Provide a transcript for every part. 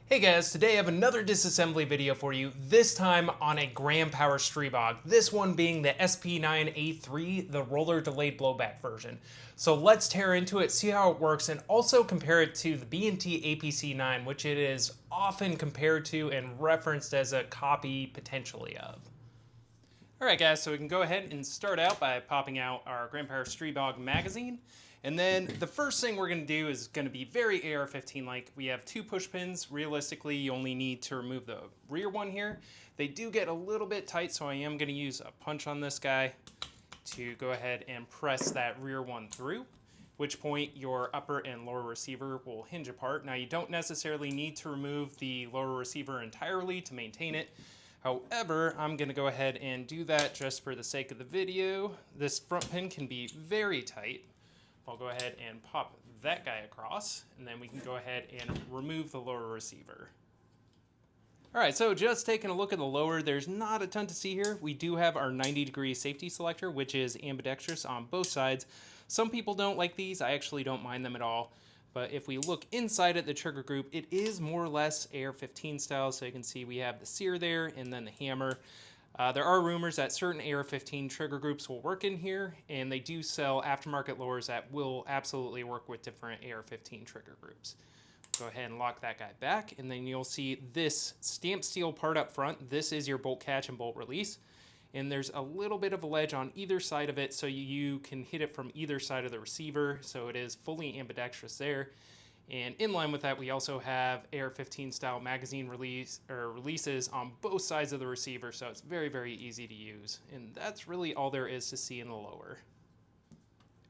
Hey guys, today I have another disassembly video for you, this time on a Grand Power Stribog, this one being the SP9A3, the roller delayed blowback version. So let's tear into it, see how it works, and also compare it to the B&T APC9, which it is often compared to and referenced as a copy potentially of. Alright guys, so we can go ahead and start out by popping out our Grand Power Stribog magazine. And then the first thing we're going to do is going to be very AR-15-like. We have two push pins. Realistically, you only need to remove the rear one here. They do get a little bit tight, so I am going to use a punch on this guy to go ahead and press that rear one through, at which point your upper and lower receiver will hinge apart. Now, you don't necessarily need to remove the lower receiver entirely to maintain it. However, I'm going to go ahead and do that just for the sake of the video. This front pin can be very tight. I'll go ahead and pop that guy across, and then we can go ahead and remove the lower receiver. Alright, so just taking a look at the lower, there's not a ton to see here. We do have our 90-degree safety selector, which is ambidextrous on both sides. Some people don't like these. I actually don't mind them at all. But if we look inside at the trigger group, it is more or less AR-15 style. So you can see we have the sear there and then the hammer. There are rumors that certain AR-15 trigger groups will work in here, and they do sell aftermarket lowers that will absolutely work with different AR-15 trigger groups. Go ahead and lock that guy back, and then you'll see this stamped steel part up front. This is your bolt catch and bolt release. And there's a little bit of a ledge on either side of it, so you can hit it from either side of the receiver, so it is fully ambidextrous there. And in line with that, we also have AR-15 style magazine releases on both sides of the receiver, so it's very, very easy to use. And that's really all there is to see in the lower.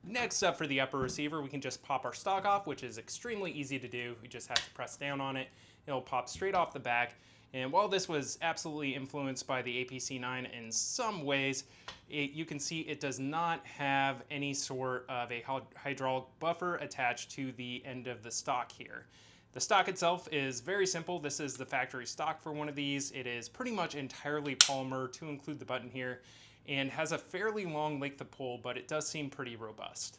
Next up for the upper receiver, we can just pop our stock off, which is extremely easy to do. We just have to press down on it. It'll pop straight off the back. And while this was absolutely influenced by the APC9 in some ways, you can see it does not have any sort of a hydraulic buffer attached to the end of the stock here. The stock itself is very simple. This is the factory stock for one of these. It is pretty much entirely polymer, to include the button here, and has a fairly long length of pull, but it does seem pretty robust.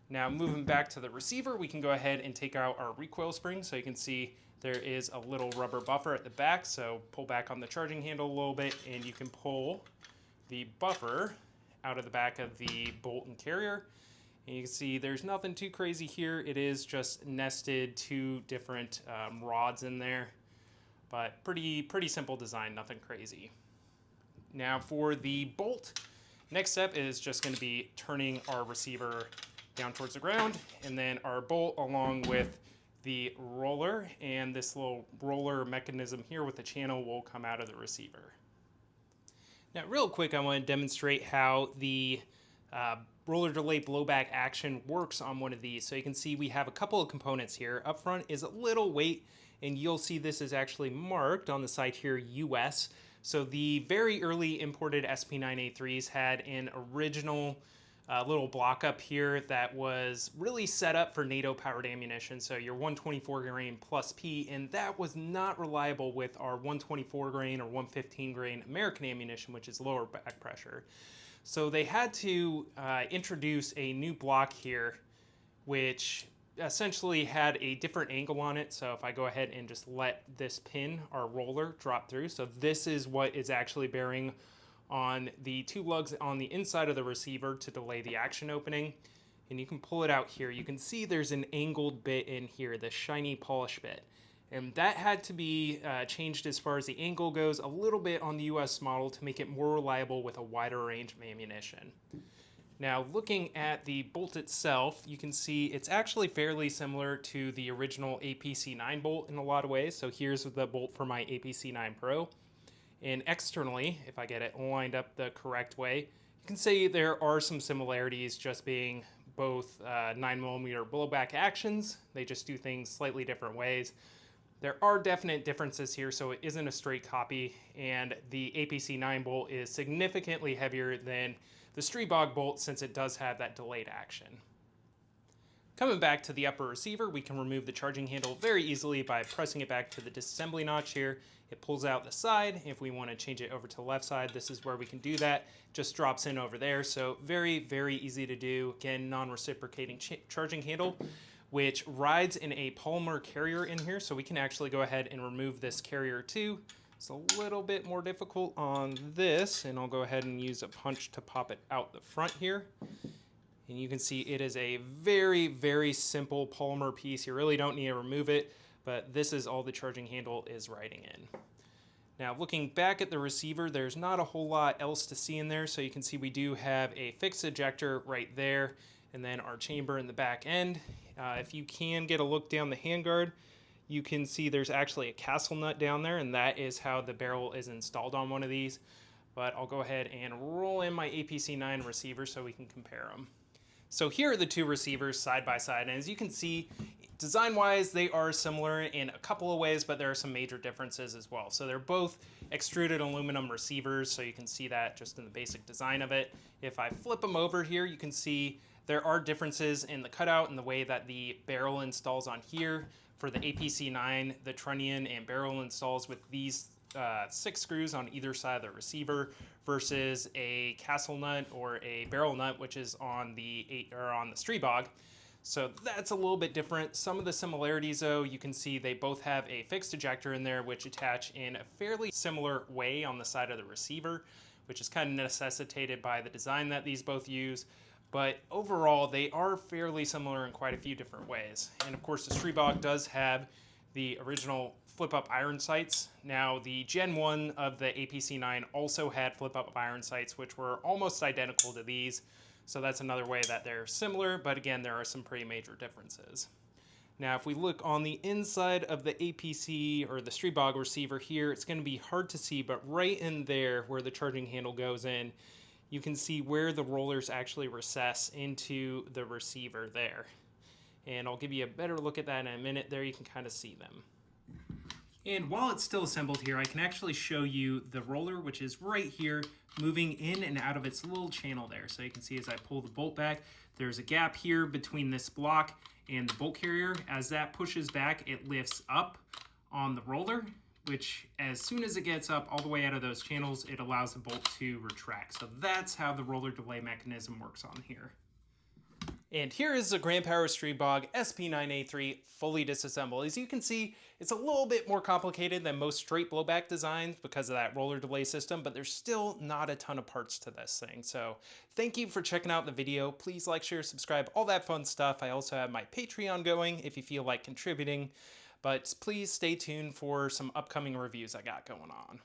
Now moving back to the receiver, we can go ahead and take out our recoil spring. So you can see there is a little rubber buffer at the back, so pull back on the charging handle a little bit and you can pull the buffer out of the back of the bolt and carrier. And you can see there's nothing too crazy here. It is just nested two different rods in there, but pretty simple design, nothing crazy. Now for the bolt, next step is just going to be turning our receiver down towards the ground, and then our bolt along with the roller and this little roller mechanism here with the channel will come out of the receiver. Now real quick, I want to demonstrate how the roller delay blowback action works on one of these. So you can see we have a couple of components here. Up front is a little weight, and you'll see this is actually marked on the side here, US. So the very early imported SP9A3s had an original little block up here that was really set up for NATO powered ammunition, so your 124 grain plus P, and that was not reliable with our 124 grain or 115 grain American ammunition, which is lower back pressure. So they had to introduce a new block here, which essentially had a different angle on it. So if I go ahead and just let this pin, our roller, drop through, so this is what is actually bearing on the two lugs on the inside of the receiver to delay the action opening. And you can pull it out here. You can see there's an angled bit in here, the shiny polish bit. And that had to be changed as far as the angle goes a little bit on the US model to make it more reliable with a wider range of ammunition. Now looking at the bolt itself, you can see it's actually fairly similar to the original APC9 bolt in a lot of ways. So here's the bolt for my APC9 Pro. And externally, if I get it lined up the correct way, you can see there are some similarities, just being both 9mm blowback actions. They just do things slightly different ways. There are definite differences here, so it isn't a straight copy, and the APC9 bolt is significantly heavier than the Stribog bolt since it does have that delayed action. Coming back to the upper receiver, we can remove the charging handle very easily by pressing it back to the disassembly notch here. It pulls out the side. If we want to change it over to the left side, this is where we can do that. Just drops in over there, so very, very easy to do. Again, non-reciprocating charging handle, which rides in a polymer carrier in here. So we can actually go ahead and remove this carrier too. It's a little bit more difficult on this, and I'll go ahead and use a punch to pop it out the front here. And you can see it is a very, very simple polymer piece. You really don't need to remove it, but this is all the charging handle is riding in. Now looking back at the receiver, there's not a whole lot else to see in there. So you can see we do have a fixed ejector right there, and then our chamber in the back end. If you can get a look down the handguard, you can see there's actually a castle nut down there, and that is how the barrel is installed on one of these. But I'll go ahead and roll in my APC9 receiver so we can compare them. So here are the two receivers side by side, and as you can see, design-wise, they are similar in a couple of ways, but there are some major differences as well. So they're both extruded aluminum receivers, so you can see that just in the basic design of it. If I flip them over here, you can see there are differences in the cutout and the way that the barrel installs on here. For the APC9, the trunnion and barrel installs with these 6 screws on either side of the receiver versus a castle nut or a barrel nut, which is on the Stribog. So that's a little bit different. Some of the similarities though, you can see they both have a fixed ejector in there which attach in a fairly similar way on the side of the receiver, which is kind of necessitated by the design that these both use. But overall, they are fairly similar in quite a few different ways. And of course, the Stribog does have the original flip-up iron sights. Now, the Gen 1 of the APC9 also had flip-up iron sights, which were almost identical to these. So that's another way that they're similar, but again, there are some pretty major differences. Now, if we look on the inside of the APC or the Stribog receiver here, it's going to be hard to see, but right in there where the charging handle goes in, you can see where the rollers actually recess into the receiver there. And I'll give you a better look at that in a minute. There you can kind of see them. And while it's still assembled here, I can actually show you the roller, which is right here, moving in and out of its little channel there. So you can see as I pull the bolt back, there's a gap here between this block and the bolt carrier. As that pushes back, it lifts up on the roller, which as soon as it gets up all the way out of those channels, it allows the bolt to retract. So that's how the roller delay mechanism works on here. And here is the Grand Power Stribog SP9A3 fully disassembled. As you can see, it's a little bit more complicated than most straight blowback designs because of that roller delay system, but there's still not a ton of parts to this thing. So thank you for checking out the video. Please like, share, subscribe, all that fun stuff. I also have my Patreon going if you feel like contributing, but please stay tuned for some upcoming reviews I got going on.